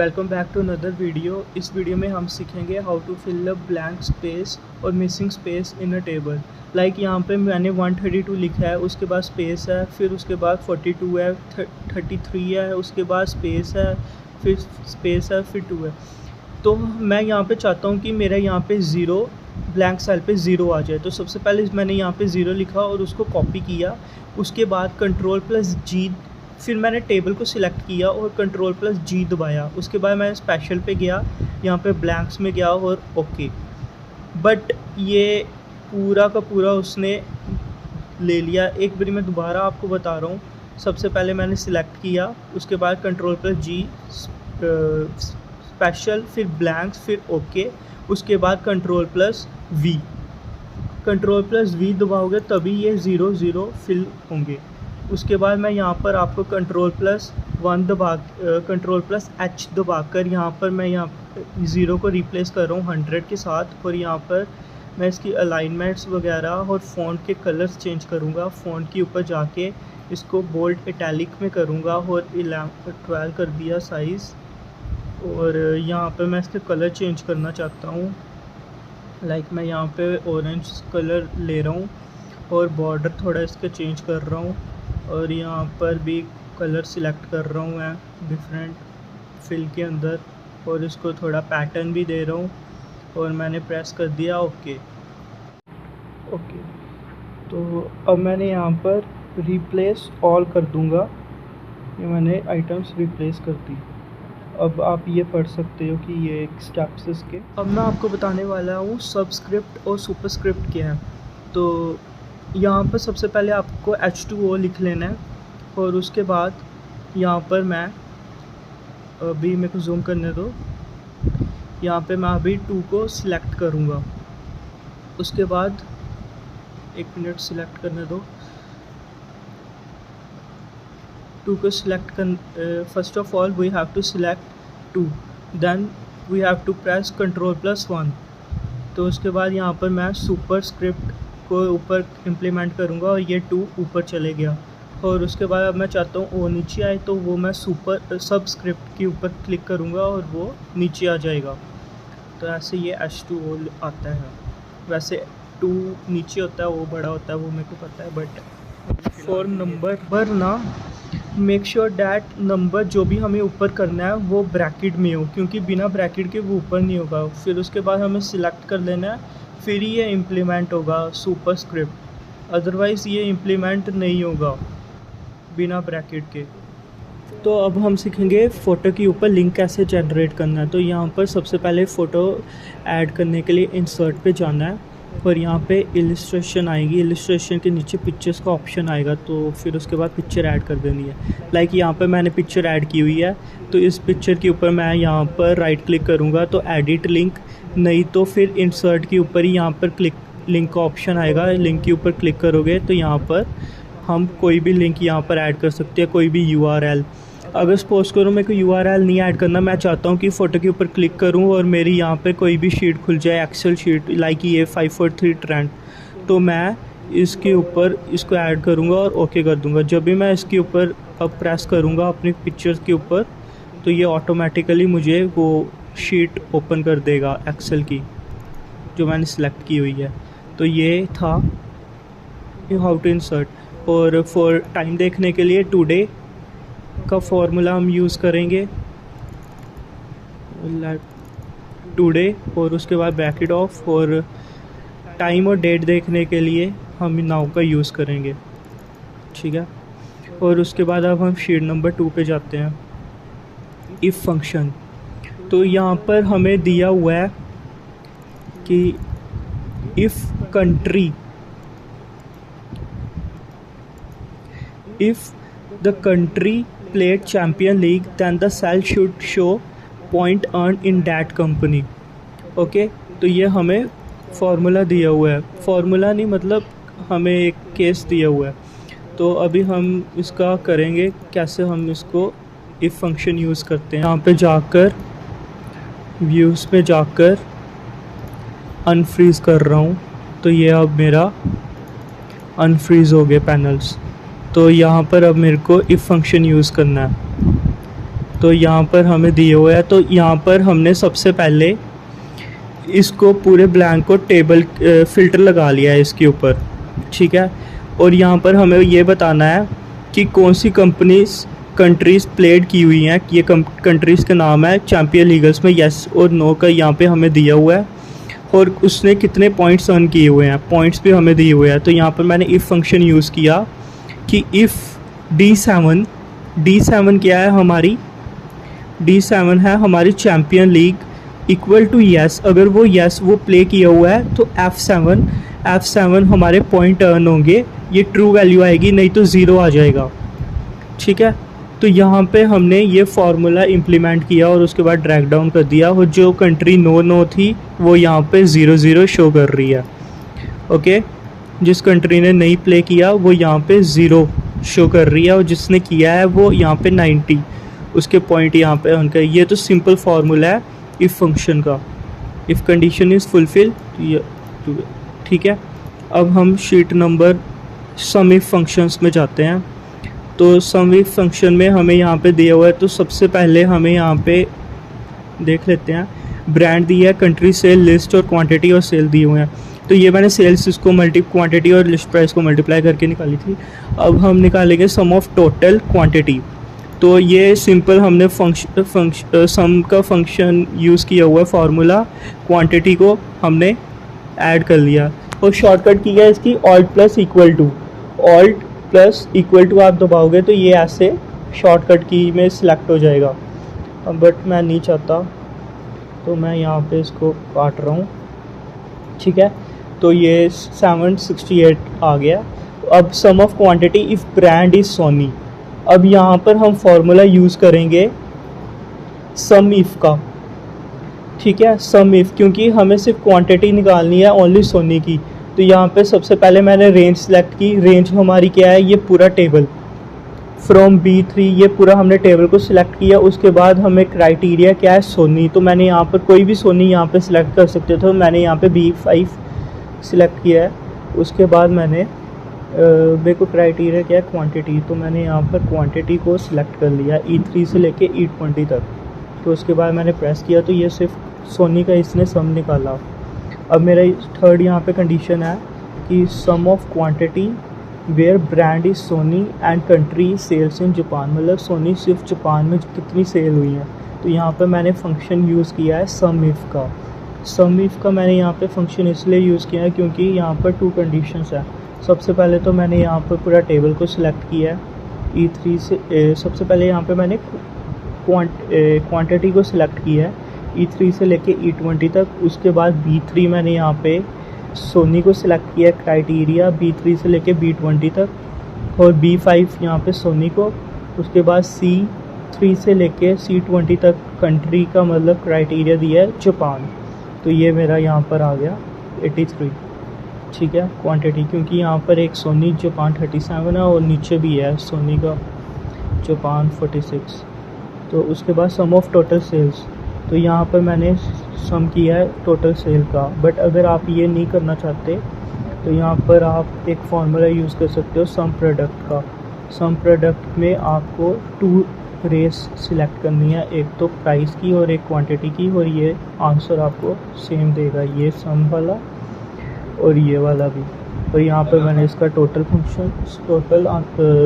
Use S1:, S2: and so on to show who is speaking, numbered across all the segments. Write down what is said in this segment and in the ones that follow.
S1: Welcome back to another video. इस वीडियो में हम सीखेंगे how to fill a blank space और missing space in a table. Like यहाँ पे मैंने 132 लिखा है, उसके बाद स्पेस है, फिर उसके बाद 42 है, 33 है, उसके बाद स्पेस है, फिर स्पेस है, फिर 2 है। तो मैं यहाँ पे चाहता हूँ कि मेरा यहाँ पे ज़ीरो ब्लैंक सेल पे ज़ीरो आ जाए। तो सबसे पहले मैंने यहाँ पे ज़ीरो लिखा और उसको कॉपी किया। उसके बाद Ctrl+G, फिर मैंने टेबल को सिलेक्ट किया और Ctrl+G दबाया। उसके बाद मैं स्पेशल पे गया, यहाँ पे ब्लैंक्स में गया और ओके। बट ये पूरा का पूरा उसने ले लिया। एक बारी मैं दोबारा आपको बता रहा हूँ। सबसे पहले मैंने सिलेक्ट किया, उसके बाद Ctrl+G स्पेशल, फिर ब्लैंक्स, फिर ओके, उसके बाद Ctrl+V। Ctrl+V दबाओगे तभी ये 0 0 फिल होंगे। उसके बाद मैं यहाँ पर आपको Ctrl+1 दबा Ctrl+H दबाकर यहाँ पर मैं यहाँ 0 को रिप्लेस कर रहा हूँ 100 के साथ। और यहाँ पर मैं इसकी अलाइनमेंट्स वगैरह और फ़ॉन्ट के कलर्स चेंज करूँगा। फ़ॉन्ट के ऊपर जाके इसको बोल्ड इटैलिक में करूँगा और 12 कर दिया साइज़। और यहाँ पर मैं इसके कलर चेंज करना चाहता हूँ। लाइक मैं यहाँ पे ऑरेंज कलर ले रहा हूँ और बॉर्डर थोड़ा इसका चेंज कर रहा हूँ। और यहाँ पर भी कलर सिलेक्ट कर रहा हूँ मैं डिफरेंट फिल के अंदर, और इसको थोड़ा पैटर्न भी दे रहा हूँ। और मैंने प्रेस कर दिया ओके। तो अब मैंने यहाँ पर रिप्लेस ऑल कर दूँगा। ये मैंने आइटम्स रिप्लेस कर दी। अब आप ये पढ़ सकते हो कि ये एक स्टेप्स इसके। अब मैं आपको बताने वाला हूँ सबस्क्रिप्ट और सुपरस्क्रिप्ट क्या है। तो यहाँ पर सबसे पहले आपको H2O लिख लेना है। और उसके बाद यहाँ पर मैं अभी मेरे को जूम करने दो। यहाँ पे मैं अभी 2 को सिलेक्ट करूँगा। उसके बाद 1 मिनट सिलेक्ट करने दो। 2 को सिलेक्ट कर, first of all we have to select 2, then we have to press Ctrl+1। तो उसके बाद यहाँ पर मैं सुपरस्क्रिप्ट को ऊपर इम्प्लीमेंट करूँगा और ये 2 ऊपर चले गया। और उसके बाद अब मैं चाहता हूँ वो नीचे आए, तो वो मैं सबस्क्रिप्ट के ऊपर क्लिक करूँगा और वो नीचे आ जाएगा। तो ऐसे ये H2O आता है। वैसे 2 नीचे होता है, वो बड़ा होता है, वो मेरे को पता है। बट फॉर नंबर पर ना मेक श्योर डैट नंबर जो भी हमें ऊपर करना है वो ब्रैकेट में हो, क्योंकि बिना ब्रैकेट के वो ऊपर नहीं होगा। फिर उसके बाद हमें सिलेक्ट कर लेना है, फिर ही ये इम्प्लीमेंट होगा सुपरस्क्रिप्ट, अदरवाइज़ ये इम्प्लीमेंट नहीं होगा बिना ब्रैकेट के। तो अब हम सीखेंगे फ़ोटो के ऊपर लिंक कैसे जनरेट करना है। तो यहाँ पर सबसे पहले फ़ोटो ऐड करने के लिए इंसर्ट पे जाना है और यहाँ पे इलिस्ट्रेशन आएगी। इलिस्ट्रेशन के नीचे पिक्चर्स का ऑप्शन आएगा, तो फिर उसके बाद पिक्चर ऐड कर देनी है। लाइक यहाँ पे मैंने पिक्चर ऐड की हुई है, तो इस पिक्चर के ऊपर मैं यहाँ पर राइट क्लिक करूँगा तो एडिट लिंक, नहीं तो फिर इंसर्ट के ऊपर ही यहाँ पर लिंक का ऑप्शन आएगा। लिंक के ऊपर क्लिक करोगे तो यहाँ पर हम कोई भी लिंक यहाँ पर ऐड कर सकते हैं, कोई भी URL। अगर सपोज करो मेरे को URL नहीं ऐड करना, मैं चाहता हूँ कि फ़ोटो के ऊपर क्लिक करूँ और मेरी यहाँ पे कोई भी शीट खुल जाए, एक्सेल शीट, लाइक ये 543 ट्रेंड, तो मैं इसके ऊपर इसको ऐड करूँगा और ओके कर दूँगा। जब भी मैं इसके ऊपर अब प्रेस करूँगा अपनी पिक्चर्स के ऊपर, तो ये ऑटोमेटिकली मुझे वो शीट ओपन कर देगा एक्सेल की जो मैंने सेलेक्ट की हुई है। तो ये था हाउ टू इंसर्ट। और फॉर टाइम देखने के लिए टुडे का फॉर्मूला हम यूज़ करेंगे, टुडे, और उसके बाद ब्रैकेट ऑफ। और टाइम और डेट देखने के लिए हम नाउ का यूज़ करेंगे, ठीक है। और उसके बाद अब हम शीट नंबर 2 पे जाते हैं, इफ़ फंक्शन। तो यहाँ पर हमें दिया हुआ है कि if the country played Champion League, then the cell should show point earned in that company। Okay, तो ये हमें फार्मूला दिया हुआ है। फार्मूला नहीं, मतलब हमें एक केस दिया हुआ है। तो अभी हम इसका करेंगे कैसे। हम इसको इफ़ फंक्शन यूज़ करते हैं। यहाँ पे जाकर व्यूज़ में जाकर अनफ्रीज़ कर रहा हूँ, तो ये अब मेरा अनफ्रीज़ हो गए पैनल्स। तो यहाँ पर अब मेरे को इफ़ फंक्शन यूज़ करना है। तो यहाँ पर हमें दिए हुए हैं। तो यहाँ पर हमने सबसे पहले इसको पूरे ब्लैंक को टेबल फ़िल्टर लगा लिया है इसके ऊपर, ठीक है। और यहाँ पर हमें ये बताना है कि कौन सी कंट्रीज़ प्लेड की हुई हैं। ये कंट्रीज़ का नाम है चैम्पियन लीगल्स में येस और नो का यहाँ पे हमें दिया हुआ है, और उसने कितने पॉइंट्स अर्न किए हुए हैं, पॉइंट्स भी हमें दिए हुए हैं। तो यहाँ पर मैंने इफ़ फंक्शन यूज़ किया कि इफ़ D7 क्या है हमारी, D7 है हमारी champion league equal to yes. अगर वो येस वो प्ले किया हुआ है तो F7 हमारे पॉइंट अर्न होंगे, ये ट्रू वैल्यू आएगी, नहीं तो ज़ीरो आ जाएगा, ठीक है। तो यहाँ पे हमने ये फार्मूला इम्प्लीमेंट किया और उसके बाद ड्रैग डाउन कर दिया, और जो कंट्री नो थी वो यहाँ पे 0 शो कर रही है, ओके। जिस कंट्री ने नहीं प्ले किया वो यहाँ पे 0 शो कर रही है, और जिसने किया है वो यहाँ पे 90 उसके पॉइंट यहाँ पे उनका। ये तो सिंपल फार्मूला है इफ़ फंक्शन का, इफ़ कंडीशन इज़ फुलफिल, ठीक है। अब हम sheet number some if functions में जाते हैं। तो सम इफ़ फंक्शन में हमें यहाँ पे दिया हुआ है, तो सबसे पहले हमें यहाँ पे देख लेते हैं। ब्रांड दिया है, कंट्री, सेल, लिस्ट और क्वांटिटी और सेल दिए हुए हैं। तो ये मैंने सेल्स इसको क्वांटिटी और लिस्ट प्राइस को मल्टीप्लाई करके निकाली थी। अब हम निकालेंगे सम ऑफ टोटल क्वांटिटी। तो ये सिंपल हमने सम का फंक्शन यूज़ किया हुआ है फार्मूला, क्वांटिटी को हमने ऐड कर लिया और शॉर्टकट की है इसकी ऑल्ट प्लस इक्वल टू आप दबाओगे तो ये ऐसे शॉर्टकट की में सिलेक्ट हो जाएगा। अब बट मैं नहीं चाहता तो मैं यहाँ पे इसको काट रहा हूँ, ठीक है। तो ये 768 आ गया। अब sum of quantity if brand is Sony. अब यहाँ पर हम फार्मूला यूज़ करेंगे सम इफ़ का, ठीक है, सम इफ़, क्योंकि हमें सिर्फ क्वांटिटी निकालनी है ओनली सोनी की। तो यहाँ पे सबसे पहले मैंने रेंज सेलेक्ट की। रेंज हमारी क्या है, ये पूरा टेबल फ्रॉम B3, ये पूरा हमने टेबल को सिलेक्ट किया। उसके बाद हमें क्राइटेरिया क्या है, सोनी। तो मैंने यहाँ पर कोई भी सोनी यहाँ पे सिलेक्ट कर सकते थे, तो मैंने यहाँ पे B5 सिलेक्ट किया है। उसके बाद मैंने मेरे को क्राइटेरिया क्या है, क्वांटिटी, तो मैंने यहाँ पर क्वांटिटी को सिलेक्ट कर लिया E3 से लेके E20 तक। तो उसके बाद मैंने प्रेस किया तो ये सिर्फ सोनी का इसने सम निकाला। अब मेरा थर्ड यहाँ पे कंडीशन है कि sum of quantity where brand is Sony and country sells in Japan, मतलब सोनी सिर्फ जापान में कितनी सेल हुई हैं। तो यहाँ पर मैंने फंक्शन यूज़ किया है सम इफ़ का। सम इफ़ का मैंने यहाँ पे फंक्शन इसलिए यूज़ किया है क्योंकि यहाँ पर 2 कंडीशंस हैं। सबसे पहले तो मैंने यहाँ पर पूरा टेबल को सिलेक्ट किया है E3 से। सबसे पहले यहाँ पे मैंने क्वांटिटी को सिलेक्ट किया है E3 से लेके E20 तक। उसके बाद B3 मैंने यहाँ पे सोनी को सिलेक्ट किया क्राइटेरिया B3 से लेके B20 तक, और B5 यहाँ पे सोनी को। उसके बाद C3 से लेके C20 तक कंट्री का मतलब क्राइटेरिया दिया है जापान। तो ये मेरा यहाँ पर आ गया 83, ठीक है, क्वांटिटी, क्योंकि यहाँ पर एक सोनी जापान 37 है और नीचे भी है सोनी का जापान 46। तो उसके बाद सम ऑफ टोटल सेल्स, तो यहाँ पर मैंने सम किया है टोटल सेल का। बट अगर आप ये नहीं करना चाहते तो यहाँ पर आप एक फार्मूला यूज़ कर सकते हो सम प्रोडक्ट का। सम प्रोडक्ट में आपको 2 रेस सिलेक्ट करनी है, एक तो प्राइस की और एक क्वांटिटी की, और ये आंसर आपको सेम देगा, ये सम वाला और ये वाला भी। और यहाँ पर मैंने इसका टोटल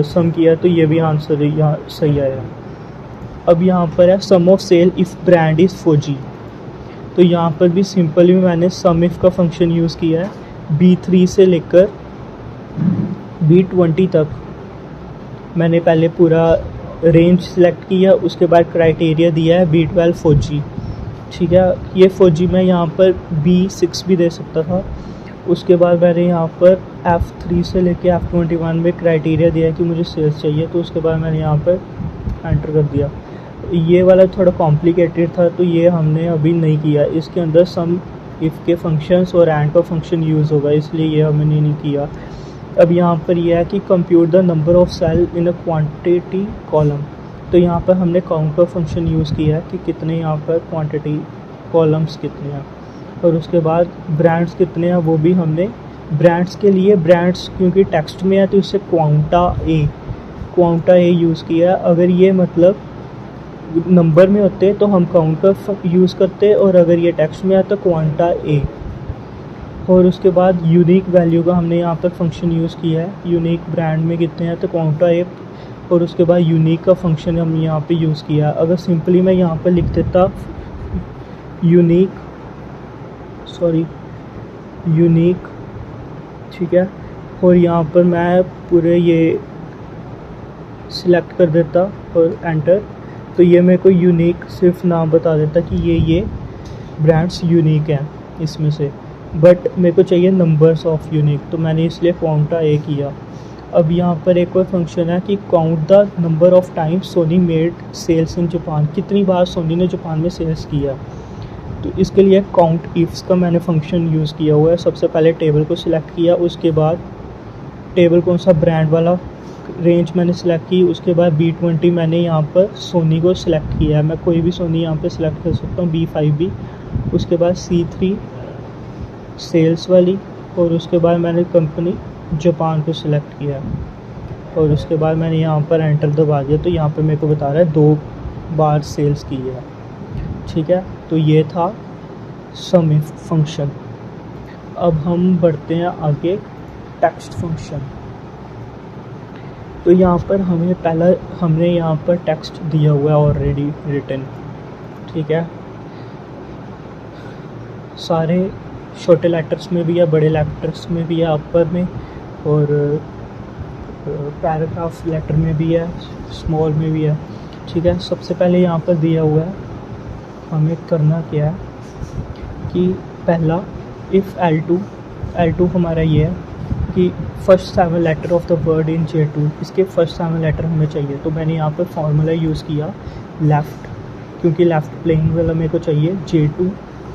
S1: सम किया तो ये भी आंसर यहाँ सही आया। अब यहाँ पर है sum of sale if brand is Fauji. तो यहाँ पर भी सिंपली मैंने सम इफ़ का फंक्शन यूज़ किया है। B3 से लेकर B20 तक मैंने पहले पूरा रेंज सेलेक्ट किया, उसके बाद क्राइटेरिया दिया है B12 फौजी, ठीक है। ये फौजी मैं यहाँ पर B6 भी दे सकता था। उसके बाद मैंने यहाँ पर F3 से लेके F21 में क्राइटेरिया दिया है कि मुझे सेल्स चाहिए, तो उसके बाद मैंने यहाँ पर एंटर कर दिया। ये वाला थोड़ा कॉम्प्लिकेटेड था तो ये हमने अभी नहीं किया। इसके अंदर सम इफ़ के फंक्शंस और एंड का फंक्शन यूज़ होगा, इसलिए ये हमने नहीं किया। अब यहाँ पर यह है कि compute the number of cell in a quantity column. तो यहाँ पर हमने काउंट का फंक्शन यूज़ किया है कि कितने यहाँ पर क्वांटिटी कॉलम्स कितने हैं, और उसके बाद ब्रांड्स कितने हैं वो भी हमने। ब्रांड्स के लिए ब्रांड्स क्योंकि टेक्स्ट में है तो इससे क्वांटा ए यूज़ किया। अगर ये मतलब नंबर में होते तो हम काउंट का यूज़ करते, और अगर ये टेक्स्ट में आता क्वांटा ए। और उसके बाद यूनिक वैल्यू का हमने यहाँ पर फंक्शन यूज़ किया है। यूनिक ब्रांड में कितने हैं तो क्वांटा ए, और उसके बाद यूनिक का फंक्शन हम यहाँ पे यूज़ किया। अगर सिंपली मैं यहाँ पर लिख देता यूनिक, ठीक है, और यहाँ पर मैं पूरे ये सिलेक्ट कर देता और एंटर, तो ये मेरे को यूनिक सिर्फ नाम बता देता कि ये ब्रांड्स यूनिक हैं इसमें से, बट मेरे को चाहिए नंबर्स ऑफ यूनिक, तो मैंने इसलिए क्वांटा ए किया। अब यहाँ पर एक और फंक्शन है कि count the number of times Sony made sales in Japan, कितनी बार सोनी ने जापान में सेल्स किया। तो इसके लिए काउंट इफ्स का मैंने फंक्शन यूज़ किया हुआ है। सबसे पहले टेबल को सिलेक्ट किया, उसके बाद टेबल कौन सा ब्रांड वाला रेंज मैंने सेलेक्ट की, उसके बाद B20 मैंने यहाँ पर सोनी को सिलेक्ट किया है। मैं कोई भी सोनी यहाँ पे सिलेक्ट कर सकता हूँ, B5 भी। उसके बाद C3 सेल्स वाली, और उसके बाद मैंने कंपनी जापान को सिलेक्ट किया, और उसके बाद मैंने यहाँ पर एंटर दबा दिया, तो यहाँ पर मेरे को बता रहा है 2 बार सेल्स की है, ठीक है। तो ये था सम इफ फंक्शन। अब हम बढ़ते हैं आगे टेक्स्ट फंक्शन। तो यहाँ पर हमने यहाँ पर टेक्स्ट दिया हुआ है ऑलरेडी रिटन, ठीक है। सारे छोटे लेटर्स में भी है, बड़े लेटर्स में भी है, अपर में, और पैराग्राफ लेटर में भी है, स्मॉल में भी है, ठीक है। सबसे पहले यहाँ पर दिया हुआ है, हमें करना क्या है कि पहला इफ़ L2 हमारा ये है कि first 7 letter of the word in J2, इसके फर्स्ट 7 लेटर हमें चाहिए। तो मैंने यहाँ पर फार्मूला यूज़ किया लेफ़्ट, क्योंकि लेफ़्ट प्लेइंग वाला मेरे को चाहिए J2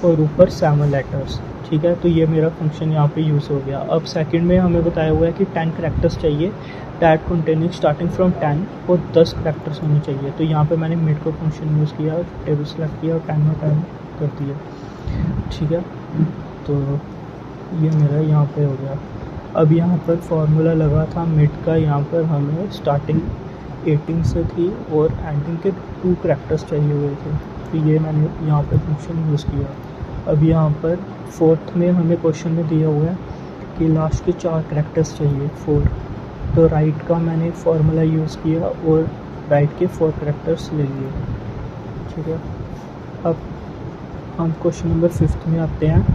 S1: और ऊपर 7 लेटर्स, ठीक है। तो ये मेरा फंक्शन यहाँ पे यूज़ हो गया। अब सेकंड में हमें बताया हुआ है कि 10 करैक्टर्स चाहिए, डैट कंटेनिंग स्टार्टिंग फ्रॉम 10, और 10 करैक्टर्स होने चाहिए। तो यहाँ पे मैंने मिड का फंक्शन यूज़ किया, टेबल सेलेक्ट किया और 10 में 10 कर दिया, ठीक है। तो ये मेरा यहाँ पे हो गया। अब यहाँ पर फार्मूला लगा था मिड का, यहाँ पर हमें स्टार्टिंग 18 से थी और एंडिंग के 2 करैक्टर्स चाहिए हुए थे, तो ये मैंने यहाँ पर फंक्शन यूज़ किया। अब यहाँ पर फोर्थ में हमें क्वेश्चन में दिया हुआ है कि लास्ट के 4 करैक्टर्स चाहिए 4, तो राइट का मैंने फार्मूला यूज़ किया और राइट के 4 करैक्टर्स ले लिए, ठीक है। अब हम क्वेश्चन नंबर 5 में आते हैं।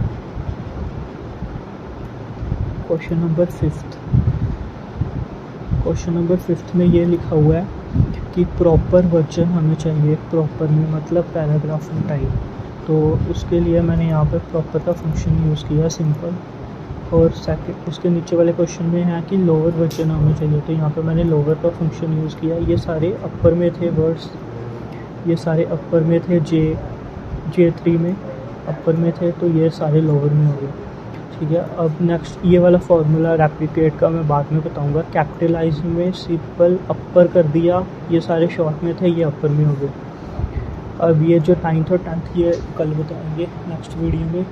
S1: क्वेश्चन नंबर 5 में ये लिखा हुआ है कि प्रॉपर वर्जन हमें चाहिए, प्रॉपर में मतलब पैराग्राफ में टाइप। तो उसके लिए मैंने यहाँ पर प्रॉपर का फंक्शन यूज़ किया सिंपल, और सेकंड उसके नीचे वाले क्वेश्चन में है कि लोअर वर्जन हमें चाहिए, तो यहाँ पर मैंने लोअर का फंक्शन यूज़ किया। ये सारे अपर में थे वर्ड्स, ये सारे अपर में थे, J3 में अपर में थे, तो ये सारे लोअर में हो गए, ठीक है। अब नेक्स्ट ये वाला फार्मूला रेप्लिकेट का मैं बाद में बताऊंगा। कैपिटलाइज में सिंपल अपर कर दिया, ये सारे शॉर्ट में थे, ये अपर में हो गए। अब ये जो 9th और 10th ये कल बताएंगे नेक्स्ट वीडियो में।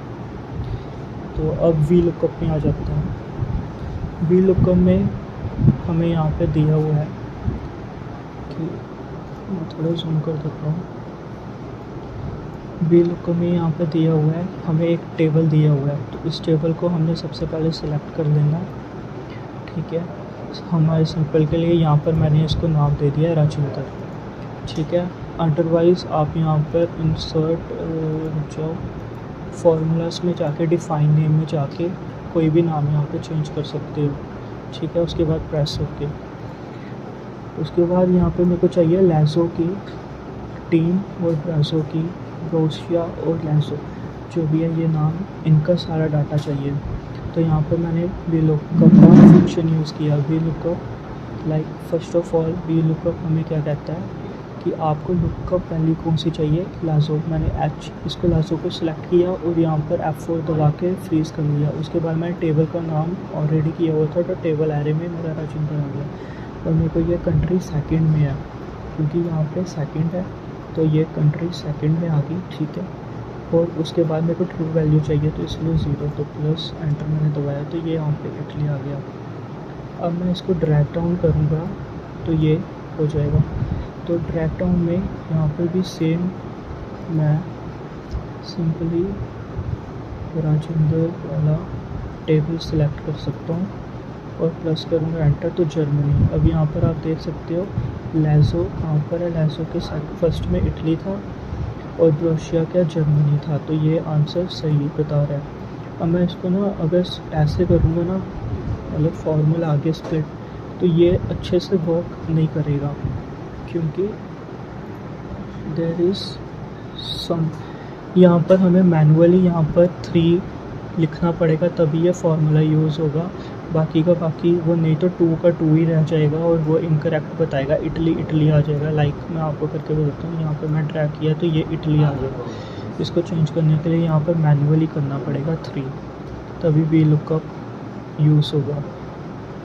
S1: तो अब वी लुकअप में आ जाते हैं। वी लुकअप में हमें यहाँ पे दिया हुआ है कि मैं थोड़ा जूम कर देता हूँ। वी लुकअप में यहाँ पे दिया हुआ है, हमें एक टेबल दिया हुआ है, तो इस टेबल को हमने सबसे पहले सिलेक्ट कर लेना, ठीक है। हमारे सिंपल के लिए यहाँ पर मैंने इसको नाम दे दिया है राजेंद्र, ठीक है। अदरवाइज़ आप यहाँ पर इंसर्ट जाओ, फार्मूलास में जाके डिफ़ाइन नेम में जाके कोई भी नाम यहाँ पे चेंज कर सकते हो, ठीक है। उसके बाद प्रेस ओके। उसके बाद यहाँ पे मेरे को चाहिए लेज़ो की टीम और ब्राज़ो की, ब्रोशिया और लेज़ो जो भी है ये नाम, इनका सारा डाटा चाहिए। तो यहाँ पर मैंने वी लुकअप का फंक्शन यूज़ किया। V lookup like first of all V lookup हमें क्या कहता है कि आपको लुकअप वैल्यू कौन सी चाहिए, लाज़ो। मैंने इसको लाज़ो को सिलेक्ट किया और यहाँ पर F4 दबा के फ्रीज़ कर लिया। उसके बाद मैंने टेबल का नाम ऑलरेडी किया हुआ था, तो टेबल एरे में मेरा राजेंद्र आ गया। और मेरे को ये कंट्री सेकंड में है, क्योंकि यहाँ पे सेकंड है, तो ये कंट्री सेकंड में आ गई, ठीक है। और उसके बाद मेरे को ट्रू वैल्यू चाहिए, तो इसलिए 0, तो प्लस एंटर मैंने दबाया, तो ये यहाँ पे इटली आ गया। अब मैं इसको ड्रैग डाउन करूँगा तो ये हो जाएगा। तो ड्रैग डाउन में यहाँ पर भी सेम मैं सिंपली राजेंद्र वाला टेबल सेलेक्ट कर सकता हूँ और प्लस करूँगा एंटर, तो जर्मनी। अब यहाँ पर आप देख सकते हो लैज़ो कहाँ पर है, लैज़ो के फर्स्ट में इटली था और ब्रोशिया क्या जर्मनी था, तो ये आंसर सही बता रहा है। अब मैं इसको ना अगर ऐसे करूँगा ना, मतलब फॉर्मूला आगे स्प्लिट, तो ये अच्छे से वर्क नहीं करेगा क्योंकि देयर इज़ सम, यहाँ पर हमें मैनुअली यहाँ पर 3 लिखना पड़ेगा तभी ये फार्मूला यूज़ होगा, बाकी का बाकी वो नहीं तो 2 का 2 ही रह जाएगा और वो इनकरेक्ट बताएगा, इटली इटली आ जाएगा। लाइक मैं आपको करके बताता हूँ, यहाँ पर मैं ड्रैग किया तो ये इटली आ गया। इसको चेंज करने के लिए यहाँ पर मैनुअली करना पड़ेगा 3, तभी वी लुकअप यूज़ होगा,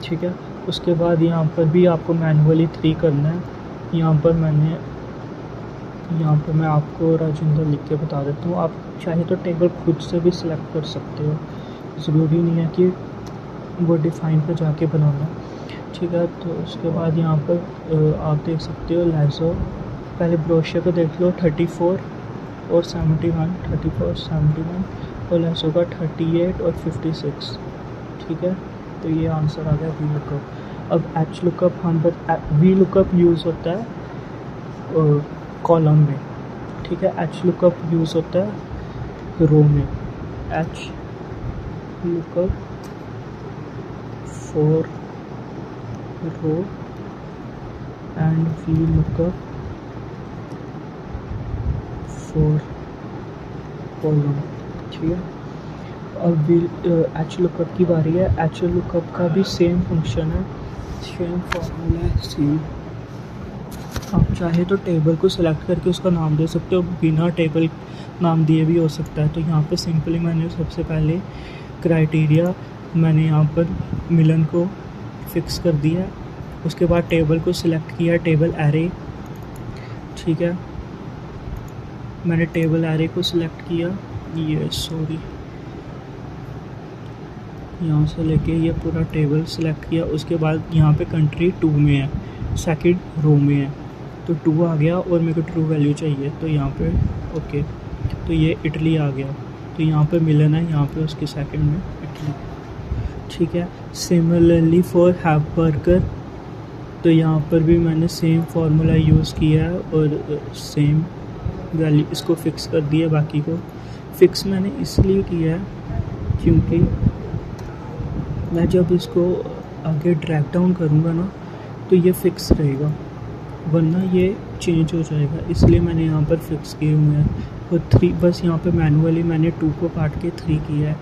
S1: ठीक है। उसके बाद यहाँ पर भी आपको मैनुअली 3 करना है। यहाँ पर मैं आपको राजेंद्र लिख के बता देता हूँ, आप चाहे तो टेबल खुद से भी सिलेक्ट कर सकते हो, ज़रूरी नहीं है कि वो डिफ़ाइन पर जाके बनाना, ठीक है। तो उसके बाद यहाँ पर आप देख सकते हो लैज़ो, पहले ब्रोशिया को देख लो 34 और 71, 34 71 और लैज़ो का 38 और 56, ठीक है। तो ये आंसर आ गया वी लुकअप। अब H lookup V lookup use होता है कॉलम में, ठीक है। एच लुकअप यूज़ होता है रो में, H lookup for row and V lookup for column, ठीक है। अब एच लुकअप की बारी है। एच लुकअप का भी सेम फंक्शन है, सेम फॉर्मूला है, सेम। आप चाहे तो टेबल को सिलेक्ट करके उसका नाम दे सकते हो, बिना टेबल नाम दिए भी हो सकता है। तो यहाँ पे सिंपली मैंने सबसे पहले क्राइटेरिया मैंने यहाँ पर मिलन को फिक्स कर दिया, उसके बाद टेबल को सिलेक्ट किया, टेबल एरे, ठीक है। मैंने टेबल एरे को सिलेक्ट किया, ये सॉरी यहाँ से लेके ये पूरा टेबल सिलेक्ट किया। उसके बाद यहाँ पे कंट्री 2 में है, सेकंड रो में है, तो 2 आ गया और मेरे को ट्रू वैल्यू चाहिए, तो यहाँ पे ओके, तो ये इटली आ गया। तो यहाँ पे मिलन है, यहाँ पे उसके सेकंड में इटली, ठीक है। सिमिलरली फॉर हैमबर्गर, तो यहाँ पर भी मैंने सेम फार्मूला यूज़ किया है और सेम वैल्यू इसको फिक्स कर दिया। बाकी को फिक्स मैंने इसलिए किया है क्योंकि मैं जब इसको आगे ड्रैग डाउन करूँगा ना तो ये फिक्स रहेगा, वरना ये चेंज हो जाएगा, इसलिए मैंने यहाँ पर फिक्स किए हुए हैं। और 3 बस यहाँ पे मैनुअली मैंने 2 को काट के 3 किया है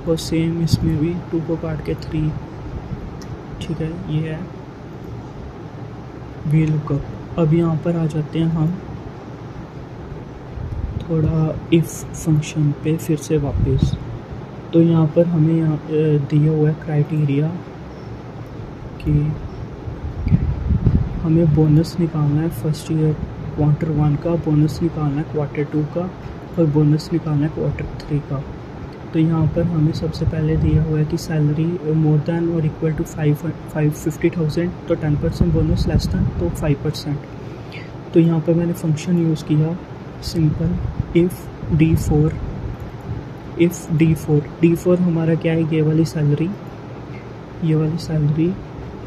S1: और सेम इसमें भी 2 को काट के 3, ठीक है। ये है वी लुकअप। अब यहाँ पर आ जाते हैं हम थोड़ा इफ़ फंक्शन पे फिर से वापस। तो यहाँ पर हमें यहाँ दिया हुआ है क्राइटेरिया कि हमें बोनस निकालना है फर्स्ट ईयर Q1 का, बोनस निकालना है Q2 का और बोनस निकालना है Q3 का। तो यहाँ पर हमें सबसे पहले दिया हुआ है कि सैलरी मोर दैन और इक्वल टू 50,000 तो 10% बोनस, लेस दैन तो 5%। तो यहाँ पर मैंने फंक्शन यूज़ किया सिंपल इफ़ D4 हमारा क्या है, ये वाली salary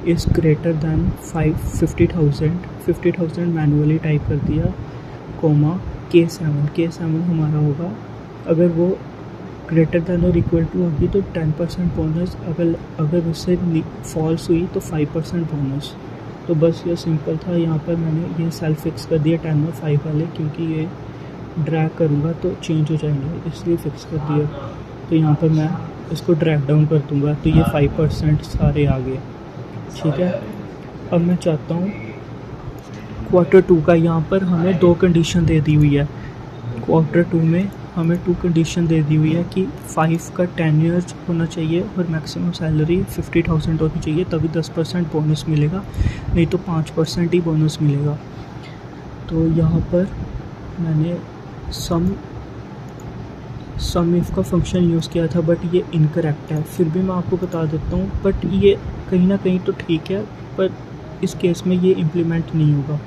S1: is greater then 50,000 manually type कर दिया, कोमा K7 हमारा होगा, अगर वो ग्रेटर दैन और इक्वल टू होगी तो 10% बोनस, अगर उससे फॉल्स हुई तो 5% बोनस। तो बस ये सिंपल था। यहाँ पर मैंने ये सेल्फ फिक्स कर दिया 10 और 5 वाले, क्योंकि ये ड्रैग करूँगा तो चेंज हो जाएंगे, इसलिए फ़िक्स कर दिया। तो यहाँ पर मैं इसको ड्रैग डाउन कर दूँगा तो ये 5% सारे आ गए, ठीक है। अब मैं चाहता हूँ Q2 का, यहाँ पर हमें 2 कंडीशन दे दी हुई है। Q2 में हमें 2 कंडीशन दे दी हुई है कि 5 का 10 ईयर्स होना चाहिए और मैक्सिमम सैलरी 50,000 होनी चाहिए, तभी 10% बोनस मिलेगा, नहीं तो 5% ही बोनस मिलेगा। तो यहाँ पर मैंने सम इफ़ का फंक्शन यूज़ किया था, बट ये इनकरेक्ट है। फिर भी मैं आपको बता देता हूँ, बट ये कहीं ना कहीं तो ठीक है, पर इस केस में ये इम्प्लीमेंट नहीं होगा।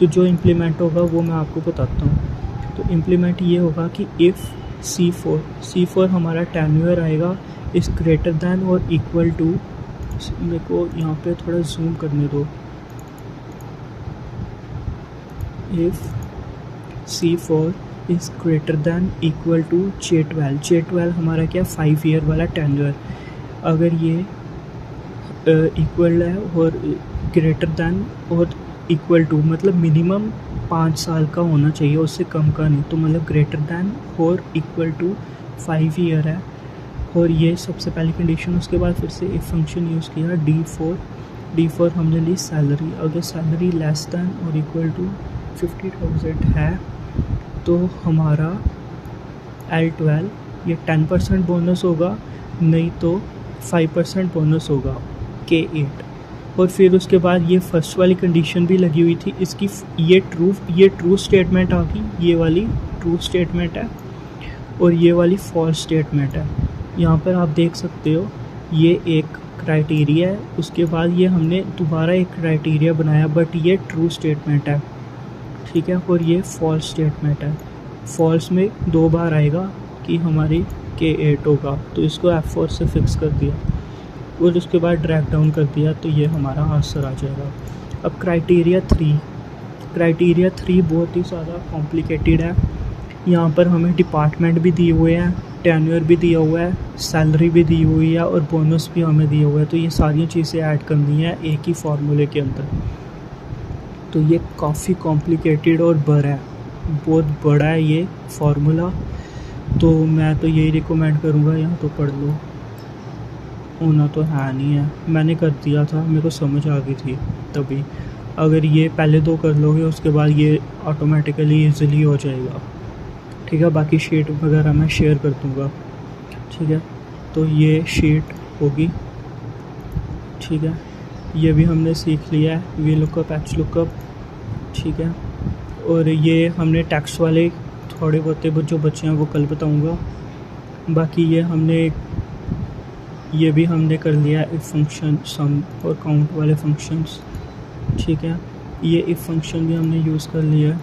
S1: तो जो इम्प्लीमेंट होगा वो मैं आपको बताता हूँ। तो इम्प्लीमेंट ये होगा कि इफ़ C4 हमारा टेन्योर आएगा इज़ ग्रेटर दैन और इक्वल टू, मेरे को यहाँ पे थोड़ा जूम करने दो, if C4 is greater than equal to J12 हमारा क्या 5 ईयर वाला टेन्योर, अगर ये इक्वल है और ग्रेटर दैन और इक्वल टू मतलब मिनिमम 5 साल का होना चाहिए, उससे कम का नहीं, तो मतलब ग्रेटर दैन और इक्वल टू 5 ईयर है, और ये सबसे पहली कंडीशन। उसके बाद फिर से इफ फंक्शन यूज़ किया D4 हमने ली सैलरी, अगर सैलरी लेस दैन और इक्वल टू 50,000 है तो हमारा L12 ये 10% बोनस होगा, नहीं तो 5% बोनस होगा K8। और फिर उसके बाद ये फर्स्ट वाली कंडीशन भी लगी हुई थी, इसकी ये ट्रू स्टेटमेंट आ गई, ये वाली ट्रू स्टेटमेंट है और ये वाली फॉल्स स्टेटमेंट है। यहाँ पर आप देख सकते हो ये एक क्राइटेरिया है, उसके बाद ये हमने दोबारा एक क्राइटेरिया बनाया, बट ये ट्रू स्टेटमेंट है, ठीक है, और ये फॉल्स स्टेटमेंट है। फॉल्स में 2 बार आएगा कि हमारी K8 होगा, तो इसको F4 से फिक्स कर दिया और उसके बाद ड्रैग डाउन कर दिया, तो ये हमारा आंसर आ जाएगा। अब क्राइटेरिया 3 बहुत ही ज़्यादा कॉम्प्लिकेटेड है। यहाँ पर हमें डिपार्टमेंट भी दिए हुए हैं, टेन्योर भी दिया हुआ है, सैलरी भी दी हुई है और बोनस भी हमें दिया हुआ है, तो ये सारी चीज़ें ऐड करनी है एक ही फार्मूले के अंदर। तो ये काफ़ी कॉम्प्लिकेटेड और बड़ा है, बहुत बड़ा है ये फार्मूला, तो मैं तो यही रिकमेंड करूँगा यहाँ तो पढ़ लो, होना तो है नहीं है, मैंने कर दिया था, मेरे को समझ आ गई थी तभी। अगर ये पहले 2 कर लोगे उसके बाद ये ऑटोमेटिकली ईज़िली हो जाएगा, ठीक है। बाकी शीट वगैरह मैं शेयर कर दूँगा, ठीक है। तो ये शीट होगी, ठीक है, ये भी हमने सीख लिया है, वी लुकअप, एच लुकअप, ठीक है। और ये हमने टेक्स्ट वाले थोड़े बहुत जो बच्चे हैं वो कल बताऊँगा। बाकी ये भी हमने कर लिया इफ़ फंक्शन, सम और काउंट वाले फंक्शंस, ठीक है। ये इफ़ फंक्शन भी हमने यूज़ कर लिया है।